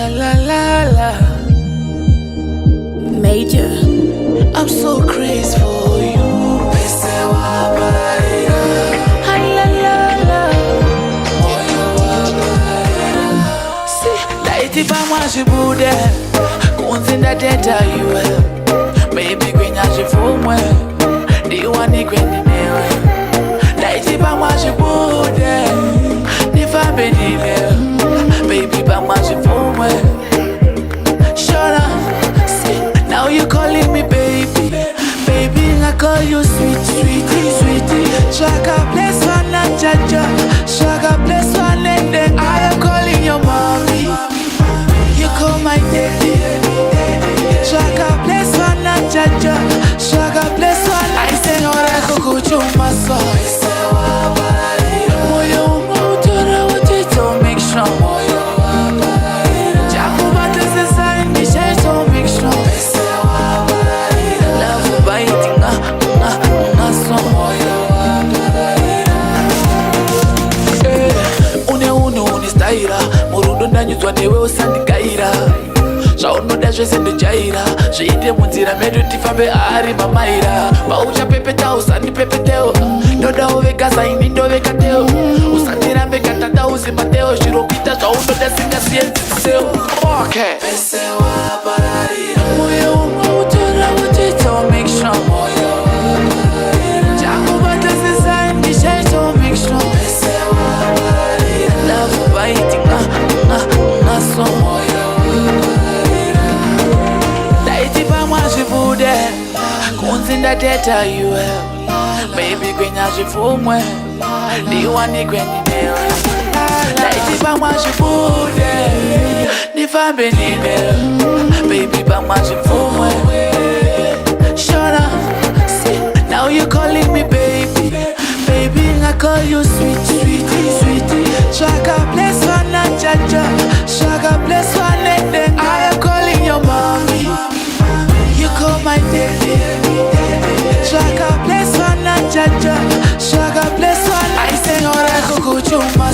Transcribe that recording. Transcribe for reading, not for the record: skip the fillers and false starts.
La la la la. Major. I'm so crazy for you. Ah, la la la. See, laiti pamwa chibude kunzinda teta iwe. Baby kwenya chifumwe ndiwani kwendinewe. Laiti pamwa chibude nifambe ndine. Baby pamwa chifumwe. Shut up. See, now you calling me baby. Baby, I call you sweetie, sweetie. Shaka bless one and jaja. Shaka bless one and then I am calling your mommy. You call my daddy. Shaka bless one and jaja. Shaka bless one. I say ora kukuchuma so. Moyo umotora wotito make sure. Jakuba this is a initiation make sure. Love biting unistaira murundo ndanyudzwa newe usandigaira zvaunoda zvese ndojaira zviite munzira medu tifambe ari mamaira pauchapepeta usandipepetewo ndodawo vega zaini ndoveka teo usandirambe katata uzimateo zviro kuita zvaunoda singasienzisewo okay moyo umwe utora utito make sure kunzinda teta iwe. Baby kwenya chifumwe ndiwani kwendinewe. Laiti pamwa chibude nifambe ndine. Baby pamwa chifumwe. Shut up. See, now you calling me baby. Baby I call you sweetie, sweetie. Shaka bless one and jaja. Shaka bless one and then I am calling your mommy. You call my daddy. Shaka bless one and jaja. Shaka bless one. I say ora kukuchuma